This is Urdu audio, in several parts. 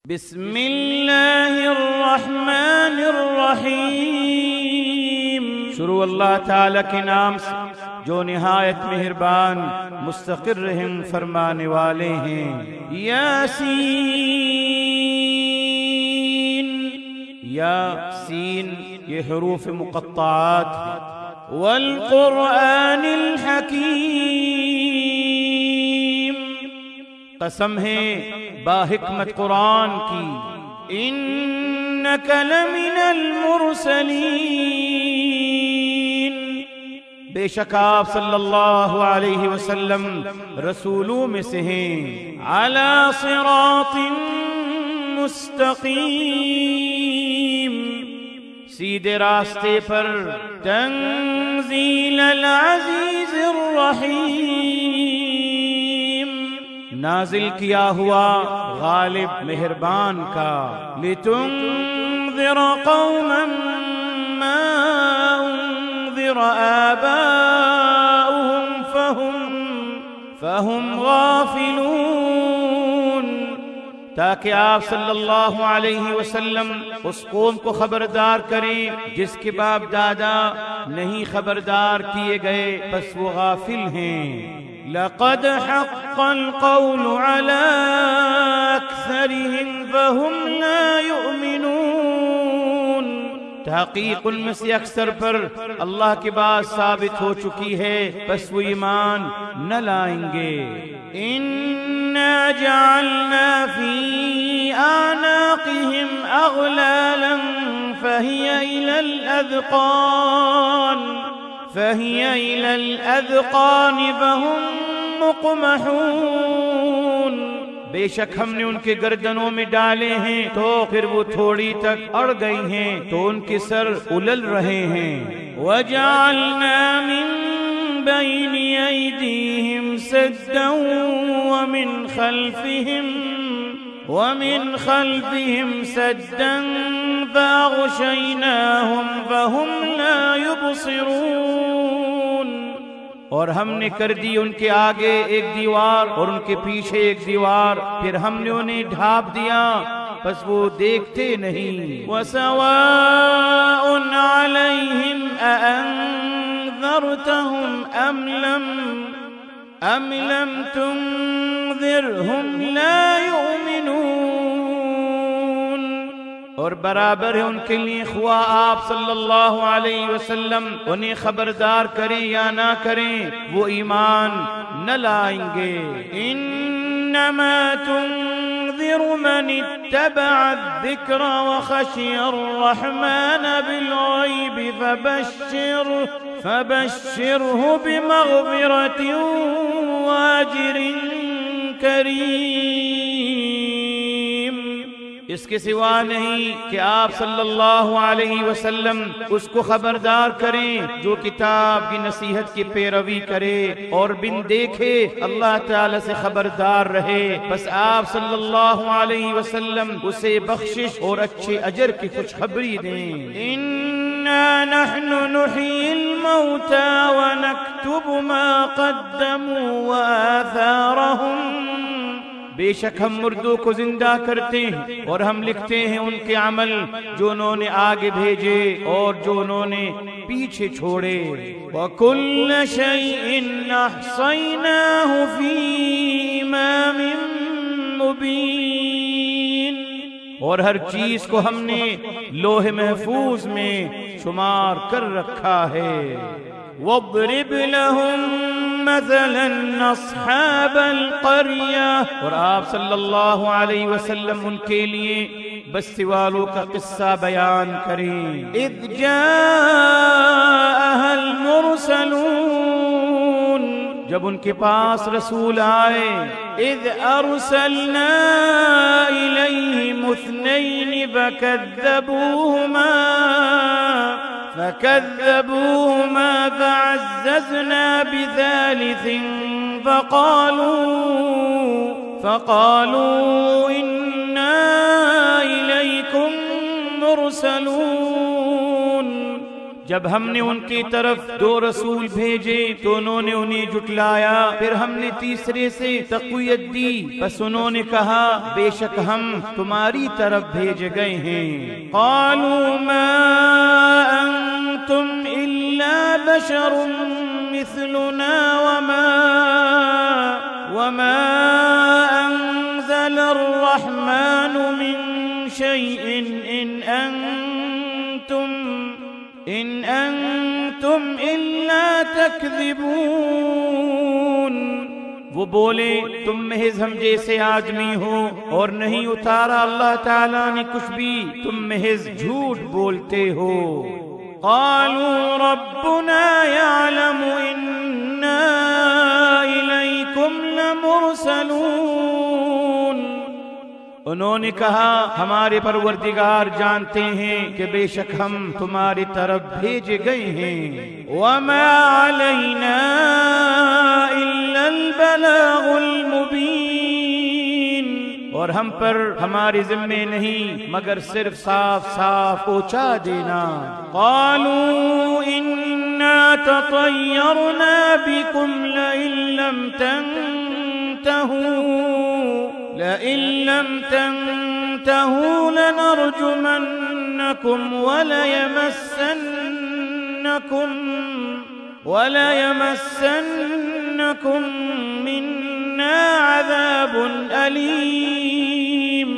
بسم اللہ الرحمن الرحیم، شروع اللہ تعالیٰ کے نام سے جو نہایت مہربان مستقر رحم فرمانے والے ہیں۔ یاسین، یاسین یہ حروف مقطعات ہیں۔ والقرآن الحکیم، قسم ہے باحکمت قرآن کی۔ انک لمن المرسلین، بے شک آپ صلی اللہ علیہ وسلم رسولوں میں سے ہیں۔ علی صراط مستقیم، سیدھے راستے پر۔ تنزیل العزیز الرحیم، نازل کیا ہوا غالب مہربان کا۔ لتنذر قوما ما انذر آباؤهم فهم غافلون، تاکہ آپ صلی اللہ علیہ وسلم اس قوم کو خبردار کریں جس کے باپ دادا نہیں خبردار کیے گئے، بس وہ غافل ہیں۔ لقد حق القول على أكثرهم فهم لا يؤمنون، تحقیق ان میں سے اکثر پر اللہ کی بات ثابت ہو چکی ہے، بس وہ ایمان نہ لائیں گے۔ إنا جعلنا في أعناقهم أغلالا فهي إلى الأذقان فهم مقمحون، بے شک ہم نے ان کے گردنوں میں ڈالے ہیں تو پھر وہ تھوڑی تک اڑ گئی ہیں تو ان کے سر الل رہے ہیں۔ وَجَعَلْنَا مِن بَيْنِ أَيْدِيهِمْ سَدًّا وَمِنْ خَلْفِهِمْ سَدًّا فَأَغْشَيْنَاهُمْ فَهُمْ لَا يُبْصِرُونَ، اور ہم نے کر دی ان کے آگے ایک دیوار اور ان کے پیچھے ایک دیوار، پھر ہم نے انہیں ڈھانپ دیا بس وہ دیکھتے نہیں۔ وَسَوَاءٌ عَلَيْهِمْ أَأَنذَرْتَهُمْ أَمْ لَمْ تُنذِرْهُمْ لَا يُؤْمِنُونَ، اور برابر ہے ان کے لیے خواہ آپ صلی اللہ علیہ وسلم انہیں خبردار کریں یا نہ کریں، وہ ایمان نہ لائیں گے۔ انما تنذر من اتبع الذکر وخشی الرحمن بالغیب فبشرہ بمغفرۃ واجر کریم، اس کے سوا نہیں کہ آپ صلی اللہ علیہ وسلم اس کو خبردار کریں جو کتاب کی نصیحت کی پیروی کرے اور بن دیکھے اللہ تعالی سے خبردار رہے، بس آپ صلی اللہ علیہ وسلم اسے بخشش اور اچھے اجر کی خوشخبری دیں۔ اِنَّا نَحْنُ نُحْيِي الْمَوْتَى وَنَكْتُبُ مَا قَدَّمُوا وَآثَارَهُمْ، بے شک ہم مردوں کو زندہ کرتے ہیں اور ہم لکھتے ہیں ان کے عمل جو انہوں نے آگے بھیجے اور جو انہوں نے پیچھے چھوڑے۔ وَكُلَّ شَيْءٍ أَحْصَيْنَاهُ فِي إِمَامٍ مُبِينٍ، اور ہر چیز کو ہم نے لوح محفوظ میں شمار کر رکھا ہے۔ وَاضْرِبْ لَهُمْ مَثَلًا أَصْحَابَ الْقَرْيَةِ، اور آپ صلی اللہ علیہ وسلم ان کے لیے بستی والوں کا قصہ بیان کریں۔ اِذْ جَاءَهَا الْمُرْسَلُونَ، جب ان کے پاس رسول آئے۔ اِذْ أَرْسَلْنَا إِلَيْهِمُ اثْنَيْنِ فكذبوهما فعززنا بثالث فقالوا إنا إليكم مرسلون، جب ہم نے ان کی طرف 2 رسول بھیجے تو انہوں نے انہیں جھٹلایا، پھر ہم نے تیسرے سے تقویت دی، بس انہوں نے کہا بے شک ہم تمہاری طرف بھیجے گئے ہیں۔ قالوا ما انتم الا بشر مثلنا وما انزل الرحمن من شيء ان انتم الا تكذبون۔ وہ بولے تم محض ہم جیسے آدمی ہو اور نہیں اتارا اللہ تعالیٰ نے کچھ بھی، تم محض جھوٹ بولتے ہو۔ قالوا ربنا يعلم إنا إليكم لمرسلون۔ انہوں نے کہا ہمارے پروردگار جانتے ہیں کہ بے شک ہم تمہاری طرف بھیجے گئے ہیں۔ وما علينا إلا البلاغ المبين، اور ہم پر ہمارے ذمے نہیں مگر صرف صاف صاف پہنچا دینا۔ قالوا إنا تطيرنا بكم لئن لم تنتهوا لنرجمنكم وليمسنكم منا عذاب أليم۔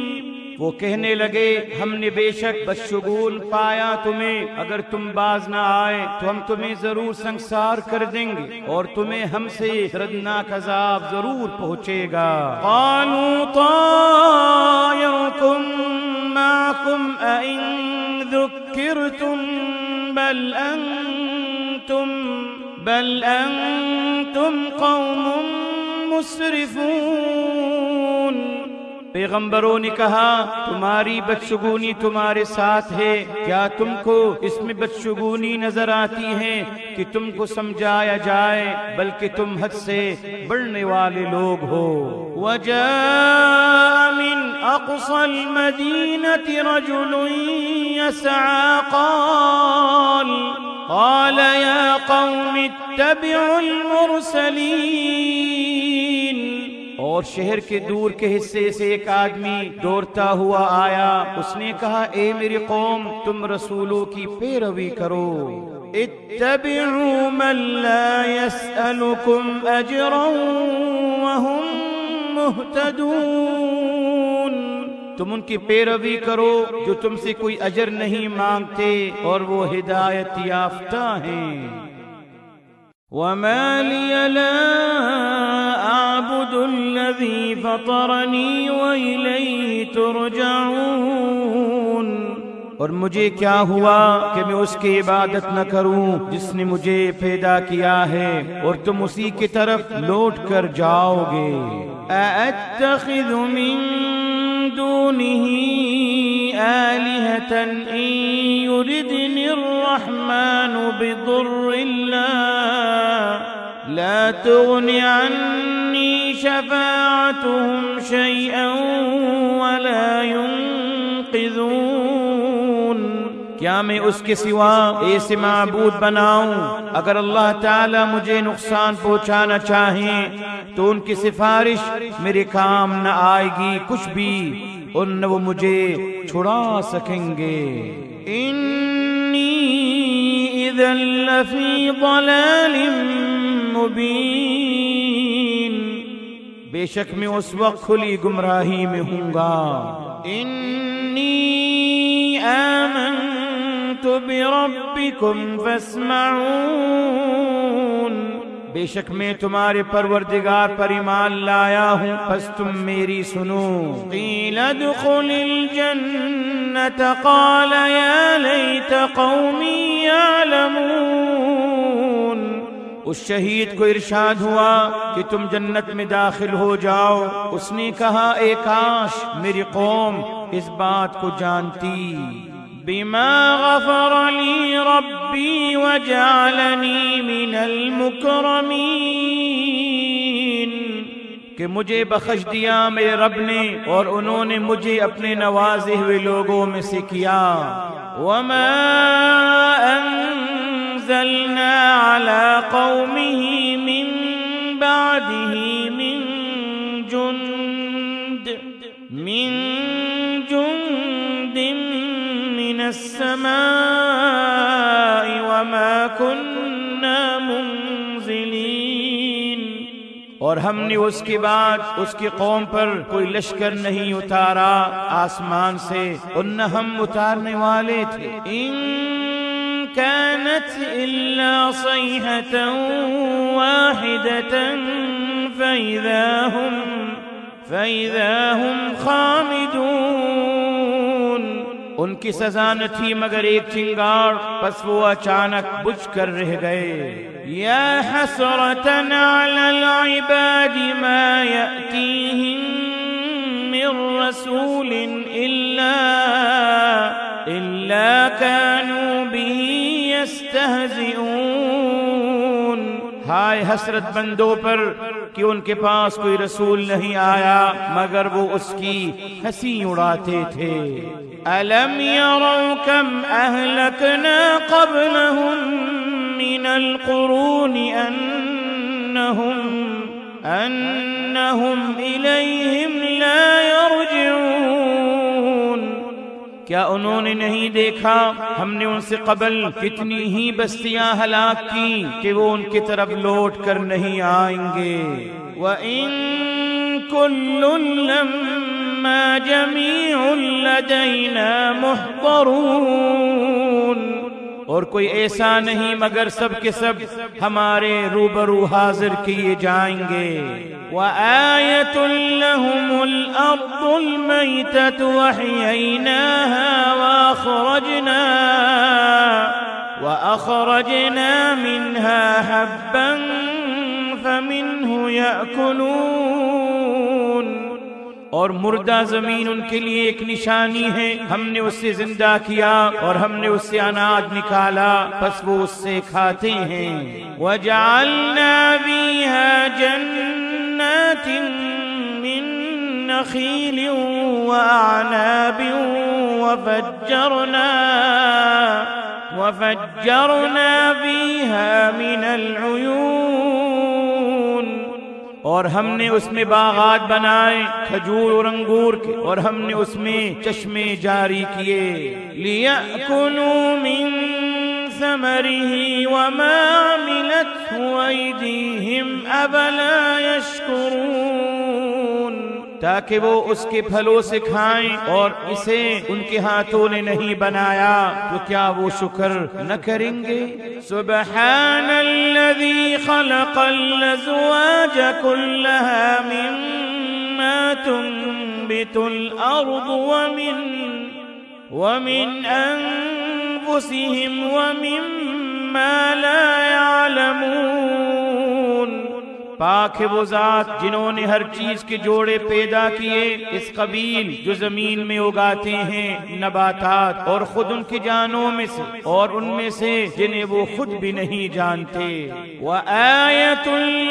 وہ کہنے لگے ہم نے بے شک بدشگون پایا تمہیں، اگر تم باز نہ آئے تو ہم تمہیں ضرور سنگسار کر دیں گے اور تمہیں ہم سے دردناک عذاب ضرور پہنچے گا۔ قالوا طائركم معكم أئن ذكرتم بل أنتم قوم مسرفون۔ پیغمبروں نے کہا تمہاری بدشگونی تمہارے ساتھ ہے، کیا تم کو اس میں بدشگونی نظر آتی ہے کہ تم کو سمجھایا جائے، بلکہ تم حد سے بڑھنے والے لوگ ہو۔ وجاء من اقصى المدينة رجل يسعى قال يا قوم اتبعوا المرسلين۔ اور شہر کے دور کے حصے سے ایک آدمی دوڑتا ہوا آیا، اس نے کہا اے میری قوم تم رسولوں کی پیروی کرو۔ اتبعوا من لا يسألكم اجرا وهم مهتدون۔ تم ان کی پیروی کرو جو تم سے کوئی اجر نہیں مانگتے اور وہ ہدایت یافتہ ہیں۔ وما لي لا أعبد الذي فطرني وإليه ترجعون۔ اور مجھے کیا ہوا کہ میں اس کی عبادت نہ کروں جس نے مجھے پیدا کیا ہے اور تم اسی کی طرف لوٹ کر جاؤ گے۔ أأتخذ من دونه آلهة إن يردني الرحمن بضر لا تغن عني شفاعتهم شيئا ولا ينقذون۔ کیا میں اس کے سوا ایسے معبود بناؤں اگر اللہ تعالی مجھے نقصان پہنچانا چاہیں تو ان کی سفارش میرے کام نہ آئے گی کچھ بھی، اور نہ وہ مجھے چھڑا سکیں گے۔ انی اذا لفی ضلال مبین، بے شک میں اس وقت کھلی گمراہی میں ہوں گا۔ انی آمنت بربکم فاسمعون، بے شک میں تمہارے پروردگار پر ایمان لایا ہوں پس تم میری سنو۔ قیل ادخل الجنة قال یا لیت قومی یعلمون، اس شہید کو ارشاد ہوا کہ تم جنت میں داخل ہو جاؤ، اس نے کہا اے کاش میری قوم اس بات کو جانتی۔ بما غفر لی ربی وجعلنی من المکرمین، کہ مجھے بخش دیا میرے رب نے اور انہوں نے مجھے اپنے نوازے ہوئے لوگوں میں سے کیا۔ وما أنزلنا على قومه من بعده من جند من السماء وما كنا منزلين، اور ہم نے اس کے بعد اس کی قوم پر کوئی لشکر نہیں اتارا آسمان سے، اور نہ ہم اتارنے والے تھے۔ ان كانت إلا صيحة واحدة فإذا هم خامدون، ان کی سزا نہ تھی مگر ایک چنگاڑ، پس وہ اچانک بجھ کر رہ گئے۔ یا حسرة على العباد ما يأتيهم من رسول إلا كانوا به يستهزئون، ہائے حسرت بندوں پر کہ ان کے پاس کوئی رسول نہیں آیا مگر وہ اس کی ہنسی اڑاتے تھے۔ أَلَمْ يَرَوْا كَمْ أَهْلَكْنَا قَبْلَهُمْ مِنَ الْقُرُونِ أَنَّهُمْ إِلَيْهِمْ لَا يَرْجِعُونَ، کیا انہوں نے نہیں دیکھا ہم نے ان سے قبل کتنی ہی بستیاں ہلاک کی کہ وہ ان کی طرف لوٹ کر نہیں آئیں گے۔ وَإِن كُلٌّ لَمَّا جَمِيعٌ لَدَيْنَا مُحْضَرُونَ، اور کوئی ایسا نہیں مگر سب کے سب ہمارے روبرو حاضر کیے جائیں گے۔ وَآيَةٌ لَهُمُ الْأَرْضُ الْمَيْتَةُ وَأَحْيَيْنَاهَا وَأَخْرَجْنَا مِنْهَا حَبًّا فَمِنْهُ يَأْكُلُونَ، اور مردہ زمین ان کے لیے ایک نشانی ہے، ہم نے اس سے زندہ کیا اور ہم نے اس سے اناج نکالا، پس وہ اس سے کھاتے ہیں۔ وَجَعَلْنَا فِيهَا جَنَّاتٍ مِّن نَخِيلٍ وَأَعْنَابٍ وَفَجَّرْنَا فِيهَا مِنَ الْعُيُونِ، اور ہم نے اس میں باغات بنائے کھجور اور انگور کے، اور ہم نے اس میں چشمے جاری کیے۔ لِيَأْكُلُوا مِن ثَمَرِهِ وَمَا عَمِلَتْهُ أَيْدِيهِمْ أَفَلَا يَشْكُرُونَ، تاکہ وہ اس کے پھلوں سے کھائیں، اور اسے ان کے ہاتھوں نے نہیں بنایا تو کیا وہ شکر نہ کریں گے؟ سبحان الذي خلق الأزواج كلها مما تنبت الأرض ومن أنفسهم ومما لا يعلمون، پاک ہے وہ ذات جنہوں نے ہر چیز کے جوڑے پیدا کیے اس قبیل جو زمین میں اگاتے ہیں نباتات، اور خود ان کی جانوں میں سے اور ان میں سے جنہیں وہ خود بھی نہیں جانتے۔ وَآيَةٌ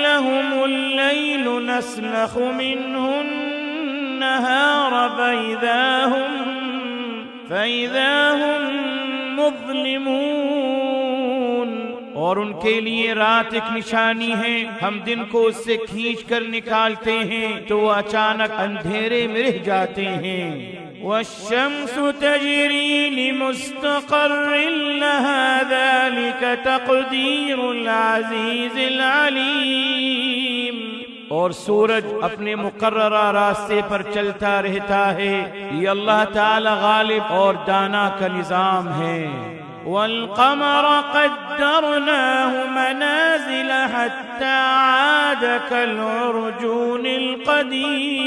لَهُمُ اللَّيْلُ نَسْلَخُ مِنْهُ النَّهَارَ فَإِذَا هُمْ مُظْلِمُونَ، اور ان کے لیے رات ایک نشانی ہے، ہم دن کو اس سے کھینچ کر نکالتے ہیں تو وہ اچانک اندھیرے میں رہ جاتے ہیں۔ وَالشَّمْسُ تَجْرِي لِمُسْتَقَرٍّ لَهَا ذَلِكَ تَقْدِيرُ الْعَزِيزِ الْعَلِيمِ، اور سورج اپنے مقررہ راستے پر چلتا رہتا ہے، یہ اللہ تعالی غالب اور دانا کا نظام ہے۔ وَالْقَمَرَ قَدَّرْنَاهُ مَنَازِلَ حَتَّى عَادَ كَالْعُرْجُونِ الْقَدِيمِ،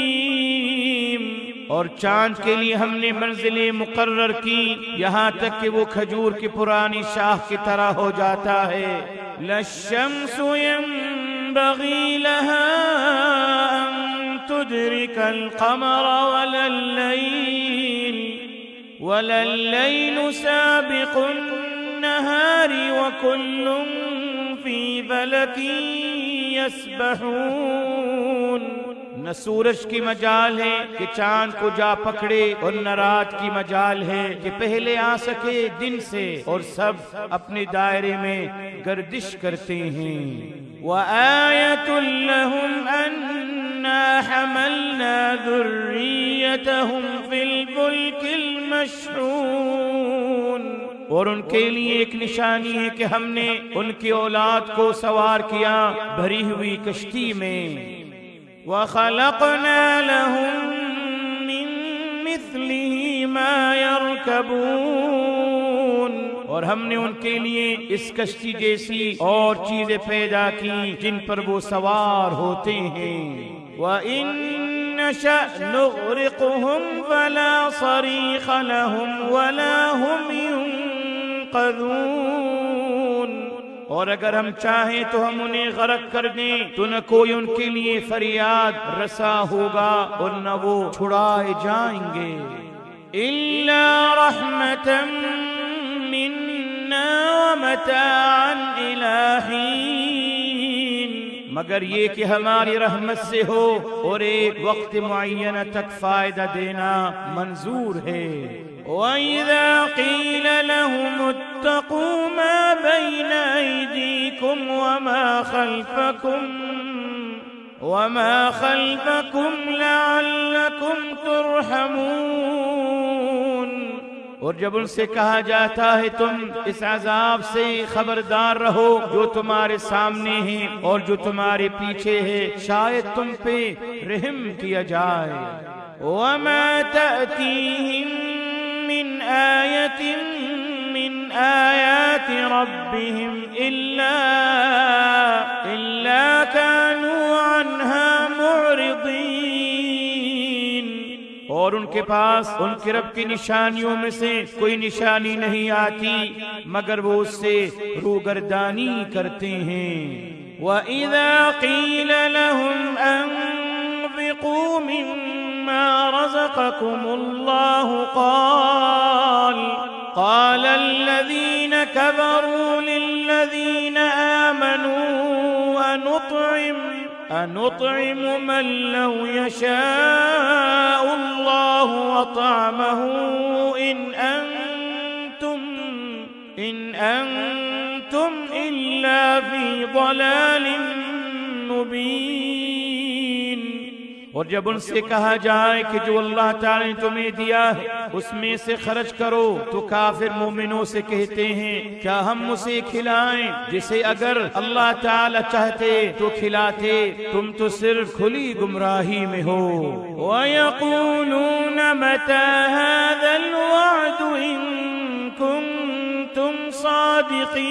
اور چاند کے لیے ہم نے منزلیں مقرر کی یہاں تک کہ وہ کھجور کی پرانی شاخ کی طرح ہو جاتا ہے۔ لَلشَّمْسُ يَنبَغِي لَهَا أَن تُدْرِكَ الْقَمَرَ ولا الليل سابق النهار وكل في فلك يسبحون، نہ سورج کی مجال ہے کہ چاند کو جا پکڑے، اور نہ رات کی مجال ہے کہ پہلے آ سکے دن سے، اور سب اپنے دائرے میں گردش کرتے ہیں۔ وَآيَةٌ لَهُمْ أَنَّا حَمَلْنَا ذُرِّيَّتَهُمْ فِي الْفُلْكِ الْمَشْحُونِ، اور ان کے لیے ایک نشانی ہے کہ ہم نے ان کی اولاد کو سوار کیا بھری ہوئی کشتی میں۔ وَخَلَقْنَا لَهُم مِّن مِّثْلِهِ مَا يَرْكَبُونَ، اور ہم نے ان کے لیے اس کشتی جیسی اور چیزیں پیدا کی جن پر وہ سوار ہوتے ہیں۔ وَإِن نَّشَأْ نُغْرِقْهُمْ فَلَا صَرِيخَ لَهُمْ وَلَا هُمْ يُنقَذُونَ، اور اگر ہم چاہیں تو ہم انہیں غرق کر دیں تو نہ کوئی ان کے لیے فریاد رسا ہوگا اور نہ وہ چھڑائے جائیں گے۔ إِلَّا رَحْمَةً مِّنَّا وَمَتَاعًا إِلَىٰ حِينٍ، مگر یہ کہ ہماری رحمت سے ہو اور ایک وقت معینہ تک فائدہ دینا منظور ہے۔ وَإِذَا قِيلَ لَهُمُ اتَّقُوا مَا بَيْنَ أَيْدِيكُمْ وَمَا خَلْفَكُمْ لَعَلَّكُمْ تُرْحَمُونَ، اور جب ان سے کہا جاتا ہے تم اس عذاب سے خبردار رہو جو تمہارے سامنے ہے اور جو تمہارے پیچھے ہے، شاید تم پہ رحم کیا جائے۔ وَمَا تَأْتِيهِم مِّنْ آيَةٍ مِّنْ آيَاتِ رَبِّهِمْ إِلَّا كَانُوا عَنْهَا مُعْرِضِينَ، اور ان کے پاس ان کے رب کی نشانیوں میں سے کوئی نشانی نہیں آتی مگر وہ اس سے روگردانی کرتے ہیں۔ وَإِذَا قِيلَ لَهُمْ أَنفِقُوا مِمَّا رَزَقَكُمُ اللَّهُ قَالَ الَّذِينَ كَفَرُوا لِلَّذِينَ آمَنُوا أَنُطْعِمُ مَن لَّوْ يَشَاءُ اللَّهُ وَطَعَمَهُ إِنْ أَنْتُمْ إِلَّا فِي ضَلَالٍ مُبِينٍ، اور جب ان سے کہا جائے کہ جو اللہ تعالی نے تمہیں دیا ہے اس میں سے خرچ کرو تو کافر مومنوں سے کہتے ہیں کیا ہم اسے کھلائیں جسے اگر اللہ تعالی چاہتے تو کھلاتے، تم تو صرف کھلی گمراہی میں ہو۔ وَيَقُولُونَ مَتَى هَذَا الْوَعْدُ إِن كُنتُمْ صَادِقِينَ،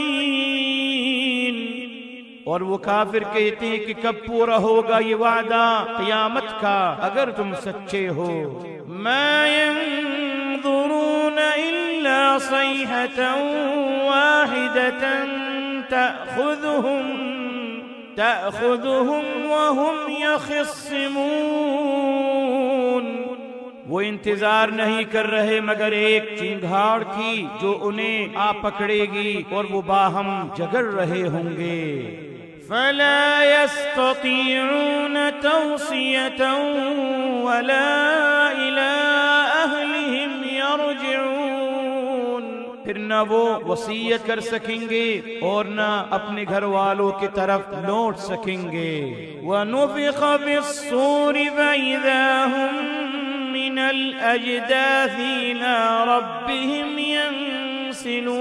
اور وہ کافر کہتے ہیں کہ کب پورا ہوگا یہ وعدہ قیامت کا اگر تم سچے ہو۔ مَا يَنظُرُونَ إِلَّا صَيْحَةً وَاحِدَةً تَأْخُذُهُمْ وَهُمْ يَخِصِّمُونَ، وہ انتظار نہیں کر رہے مگر ایک چنگھاڑ کی جو انہیں آ پکڑے گی اور وہ باہم جگڑ رہے ہوں گے۔ فَلَا يَسْتَطِيعُونَ تَوْصِيَةً وَلَا إِلَىٰ أَهْلِهِمْ يَرْجِعُونَ، پھر نہ وہ وصیت کر سکیں گے اور نہ اپنے گھر والوں کی طرف لوٹ سکیں گے۔ وَنُفِخَ فِي الصُّورِ فَإِذَا هُم مِّنَ الْأَجْدَاثِ إِلَىٰ رَبِّهِمْ يَنسِلُونَ،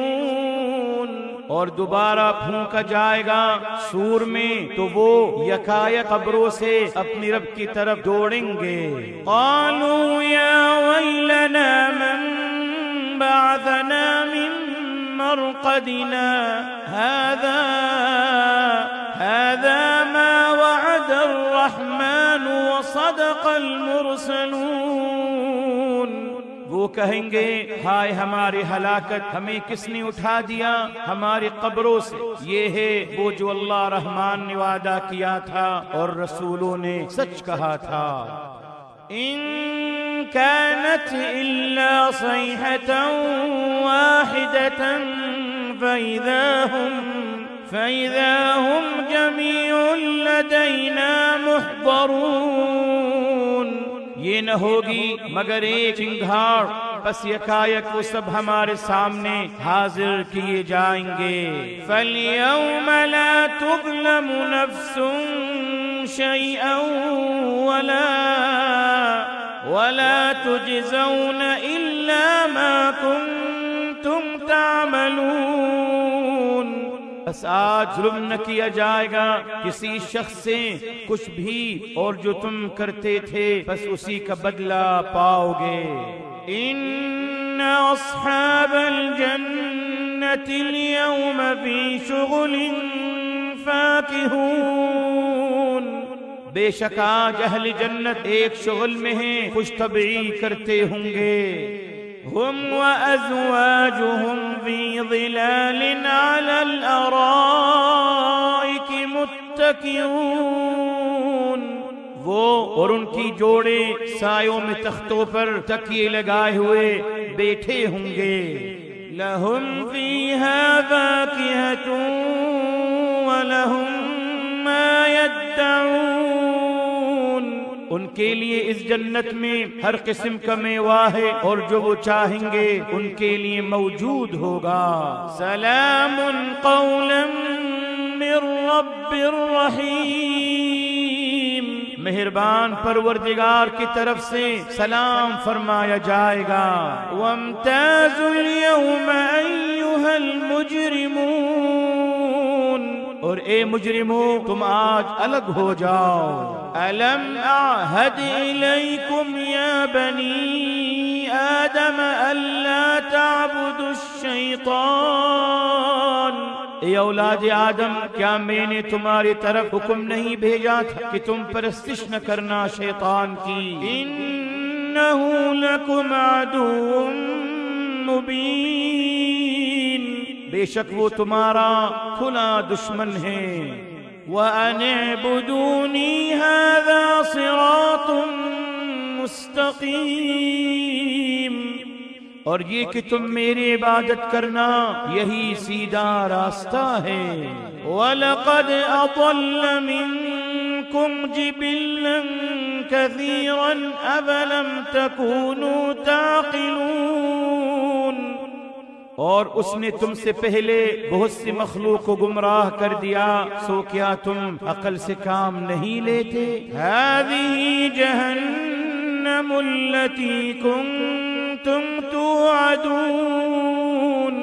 اور دوبارہ پھونکا جائے گا سور میں تو وہ یکایک قبروں سے اپنی رب کی طرف دوڑیں گے۔ قالوا یا ویلنا من بعثنا من مرقدنا هذا ما وعد الرحمن وصدق المرسلون، وہ کہیں گے ہائے ہماری ہلاکت، ہمیں کس نے اٹھا دیا ہماری قبروں سے، یہ ہے وہ جو اللہ رحمان نے وعدہ کیا تھا اور رسولوں نے سچ کہا تھا۔ ان كانت الا صيحة واحدة فإذا هم جميع لدينا محضرون، یہ نہ ہوگی مگر ایک چنگھاڑ، پس یکایک وہ سب ہمارے سامنے حاضر کیے جائیں گے۔ فَالْيَوْمَ لَا تُظْلَمُ نَفْسٌ شَيْئًا وَلَا تُجْزَوْنَ إِلَّا مَا كُنتُمْ تَعْمَلُونَ، بس آج ظلم نہ کیا جائے گا کسی شخص سے کچھ بھی، اور جو تم کرتے تھے بس اسی کا بدلہ پاؤ گے۔ إن أصحاب الجنة اليوم في شغل فاكهون، بے شک آج اہل جنت ایک شغل میں ہیں، خوش طبعی کرتے ہوں گے۔ هم وأزواجهم في ظلال على الأرائك متكئون، وہ اور ان کی جوڑے سایوں میں تختوں پر تکیے لگائے ہوئے بیٹھے ہوں گے۔ لَهُمْ فِيهَا فَاكِهَةٌ وَلَهُمْ مَا يَدَّعُونَ، ان کے لیے اس جنت میں ہر قسم کا میوہ ہے، اور جو وہ چاہیں گے ان کے لیے موجود ہوگا۔ سلام قولا من رب الرحیم، مہربان پروردگار کی طرف سے سلام فرمایا جائے گا۔ وَامْتَازُوا الْيَوْمَ أَيُّهَا الْمُجْرِمُونَ، اور اے مجرموں تم آج الگ ہو جاؤ۔ أَلَمْ أَعْهَدْ إِلَيْكُمْ يَا بَنِي آدَمَ أَلَّا تَعْبُدُوا الشَّيْطَانَ، اے اولاد آدم کیا میں نے تمہاری طرف حکم نہیں بھیجا تھا کہ تم پرستش نہ کرنا شیطان کی؟ إِنَّهُ لَكُمْ عَدُوٌّ مُبِينٌ، بے شک وہ تمہارا کھلا دشمن ہے۔ وَأَنِ اعْبُدُونِي هَذَا صِرَاطٌ مُسْتَقِيمٌ، اور یہ کہ تم میری عبادت کرنا یہی سیدھا راستہ ہے۔ وَلَقَدْ أَضَلَّ مِنْكُمْ جِبِلًّا كَثِيرًا أَفَلَمْ تَكُونُوا تَعْقِلُونَ، اور اس نے تم سے پہلے بہت سی مخلوق کو گمراہ کر دیا، سو کیا تم عقل سے کام نہیں لیتے؟ هَذِهِ جَهَنَّمُ الَّتِي كُنْتُمْ تُوعَدُونَ،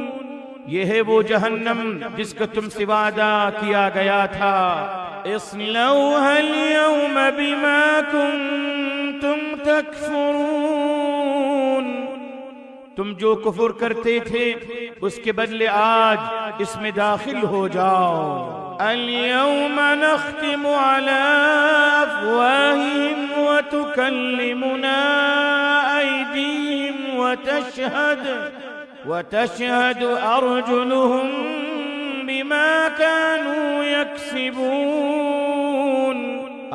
یہ ہے وہ جہنم جس کا تم سے وعدہ کیا گیا تھا۔ اصلوها اليوم بما كنتم تكفرون، تم جو کفر کرتے تھے اس کے بدلے آج اس میں داخل ہو جاؤ۔ اليوم نختم على أفواههم وتكلمنا أيديهم وتشهد أرجلهم بما كانوا يكسبون،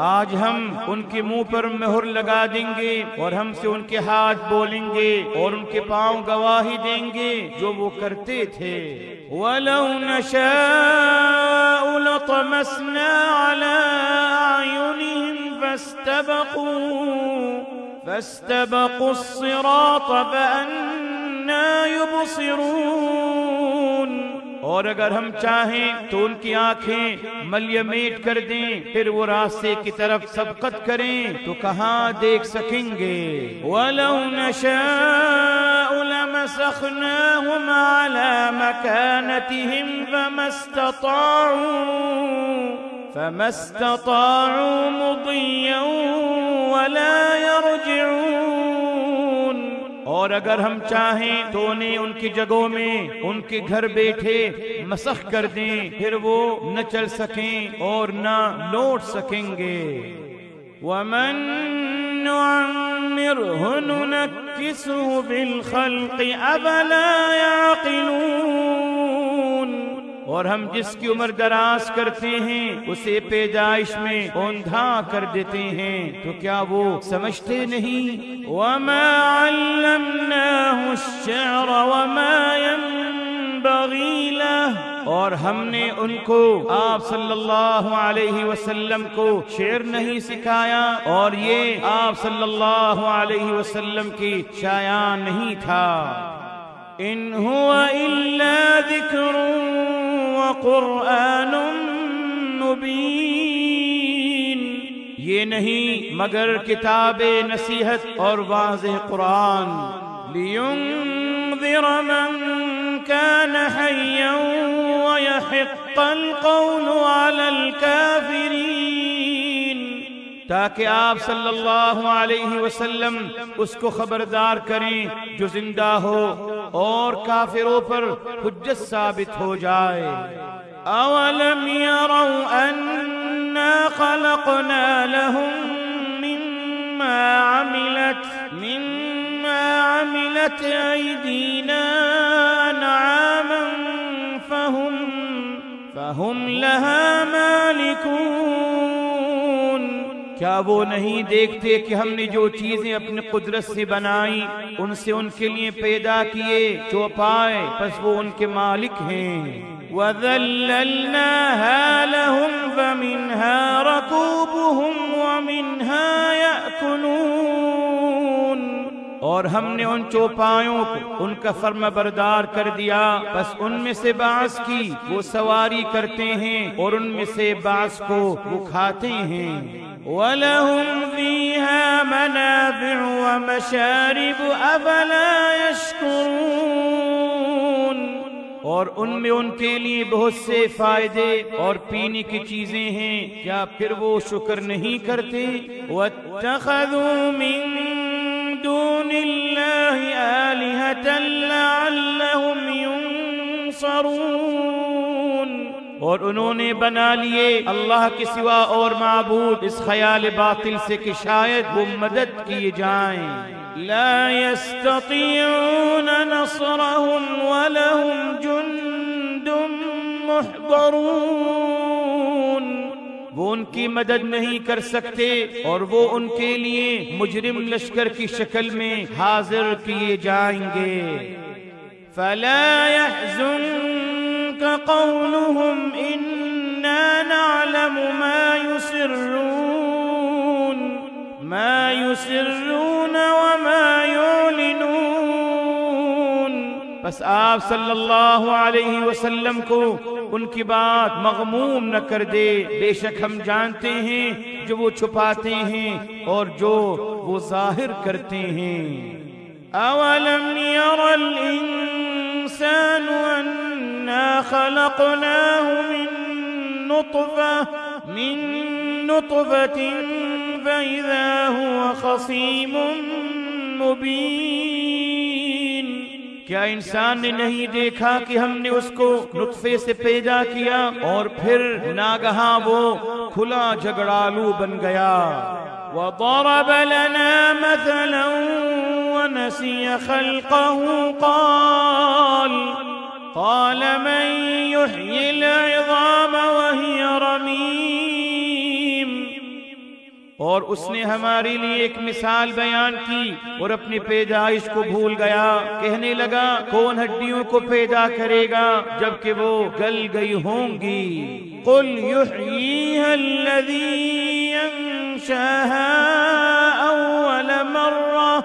آج ہم ان کے منہ پر مہر لگا دیں گے، اور ہم سے ان کے ہاتھ بولیں گے، اور ان کے پاؤں گواہی دیں گے جو وہ کرتے تھے۔ وَلَوْ نَشَاءُ لَطَمَسْنَا عَلَىٰ أَعْيُنِهِمْ فَاسْتَبَقُوا الصِّرَاطَ فَأَنَّىٰ يُبْصِرُونَ، اور اگر ہم چاہیں تو ان کی آنکھیں ملیمیٹ کر دیں، پھر وہ راستے کی طرف سبقت کریں تو کہاں دیکھ سکیں گے۔ وَلَوْ نَشَاءُ لَمَسَخْنَاهُمْ عَلَىٰ مَكَانَتِهِمْ فَمَا اسْتَطَاعُوا مُضِيًّا وَلَا يَرْجِعُونَ، اور اگر ہم چاہیں تو انہیں ان کی جگہوں میں ان کے گھر بیٹھے مسخ کر دیں، پھر وہ نہ چل سکیں اور نہ لوٹ سکیں گے۔ وَمَن نُعَمِّرْهُ نُنَكِّسْهُ فِي الْخَلْقِ أَفَلَا يَعْقِلُونَ، اور ہم جس کی عمر دراز کرتے ہیں اسے پیدائش میں اوندھا کر دیتے ہیں، تو کیا وہ سمجھتے نہیں؟ وَمَا عَلَّمْنَاهُ الشِّعْرَ وَمَا يَنبَغِي لَهُ، اور اور ہم نے ان کو آپ صلی اللہ علیہ وسلم کو شعر نہیں سکھایا اور یہ آپ صلی اللہ علیہ وسلم کی شایان نہیں تھا۔ ان هو الا ذکر وقرآن مبین، یہ نہیں مگر کتاب نصیحت اور واضح قرآن، لینذر من كان حيا ويحق القول على الكافرين، تاکہ آپ صلی اللہ علیہ وسلم اس کو خبردار کریں جو زندہ ہو اور کافروں پر حجت ثابت ہو جائے۔ اولم يروا انا خلقنا لهم مما عملت ايدينا انعاما فهم لها مالكون، کیا وہ نہیں دیکھتے کہ ہم نے جو چیزیں اپنی قدرت سے بنائی ان سے ان کے لیے پیدا کیے چوپائے، پس وہ ان کے مالک ہیں۔ وَذَلَّلْنَاهَا لَهُمْ فَمِنْهَا رَكُوبُهُمْ وَمِنْهَا يَأْكُلُونَ، اور ہم نے ان چوپایوں کو ان کا فرما بردار کر دیا، بس ان میں سے بعض کی وہ سواری کرتے ہیں اور ان میں سے بعض کو وہ کھاتے ہیں۔ وَلَهُمْ فِيهَا مَنَافِعُ وَمَشَارِبُ أَفَلَا يَشْكُرُونَ، اور ان میں ان کے لیے بہت سے فائدے اور پینے کی چیزیں ہیں، کیا پھر وہ شکر نہیں کرتے؟ وَاتَّخَذُوا مِن دون اللہ آلہۃ لعلہم ینصرون، اور انہوں نے بنا لیے اللہ کے سوا اور معبود اس خیال باطل سے کہ شاید وہ مدد کیے جائیں۔ لا يستطيعون نصرهم ولهم جند محضرون، وہ ان کی مدد نہیں کر سکتے اور وہ ان کے لیے مجرم لشکر کی شکل میں حاضر کیے جائیں گے۔ فلا يحزنك قولهم إنا نعلم ما يسرون وما يعلنون، بس آپ صلی اللہ علیہ وسلم کو ان کی بات مغموم نہ کر دے، بے شک ہم جانتے ہیں جو وہ چھپاتے ہیں اور جو وہ ظاہر کرتے ہیں۔ اولم ير الانسان انا خلقناه من نطفة فإذا هو خصيم مبين، کیا انسان نے نہیں دیکھا کہ ہم نے اس کو نطفے سے پیدا کیا اور پھر ناگہاں وہ کھلا جھگڑالو بن گیا۔ وَضَرَبَ لَنَا مَثَلًا وَنَسِيَ خَلْقَهُ قَالَ مَن يُحْيِي الْعِظَامَ وَهِيَ رَمِيمٌ، اور اس نے ہمارے لیے ایک مثال بیان کی اور اپنی پیدائش کو بھول گیا، کہنے لگا کون ہڈیوں کو پیدا کرے گا جبکہ وہ گل گئی ہوں گی۔ قُلْ يُحْيِيهَا الَّذِي يَنشَاهَا أَوَّلَ مَرَّةٍ،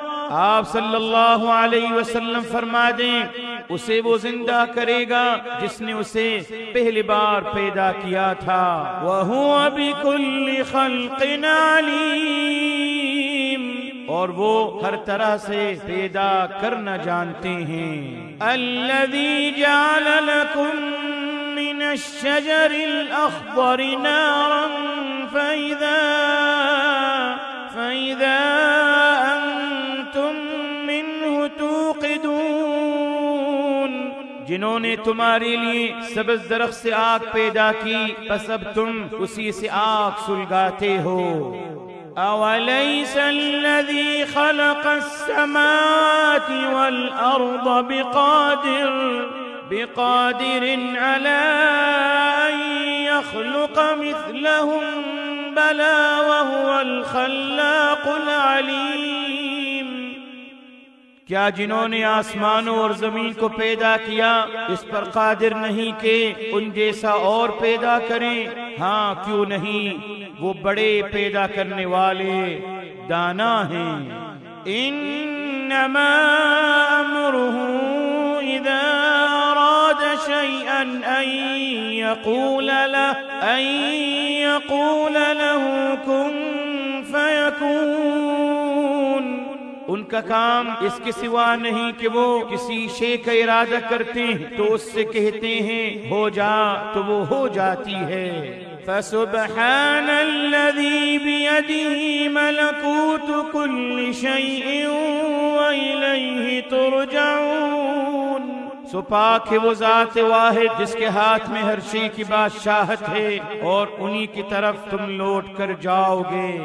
آپ صلی اللہ علیہ وسلم فرما دیں اسے وہ زندہ کرے گا جس نے اسے پہلی بار پیدا کیا تھا۔ وَهُوَ بِكُلِّ خَلْقٍ عَلِيمٌ، اور وہ ہر طرح سے پیدا کرنا جانتے ہیں۔ الَّذِي جَعَلَ لَكُم مِّنَ الشَّجَرِ الْأَخْضَرِ نَارًا فَإِذَا أَنتُم مِّنْهُ تُوقِدُونَ، جنہوں نے تمہارے لیے سبز درخت سے آگ پیدا کی پس اب تم اسی سے آگ سلگاتے ہو۔ أَوَلَيْسَ الَّذِي خَلَقَ السَّمَاوَاتِ وَالْأَرْضَ بِقَادِرٍ عَلَىٰ أَن يَخْلُقَ مِثْلَهُم بَلَىٰ وَهُوَ الْخَلَّاقُ الْعَلِيمُ، کیا جنہوں نے آسمانوں اور زمین کو پیدا کیا اس پر قادر نہیں کہ ان جیسا اور پیدا کریں؟ ہاں کیوں نہیں، وہ بڑے پیدا کرنے والے دانا ہیں۔ انما امرہ اذا اراد شیئا ان یقول له کن فیکون۔ ان کا کام اس کے سوا نہیں کہ وہ کسی شے کا ارادہ کرتے ہیں تو اس سے کہتے ہیں ہو جا تو وہ ہو جاتی ہے۔ فسبحان الذی بیدہ ملکوت کل شیء وإلیہ ترجعون۔ سو پاک ہے وہ ذات واحد جس کے ہاتھ میں ہر شے کی بادشاہت ہے اور انہی کی طرف تم لوٹ کر جاؤ گے۔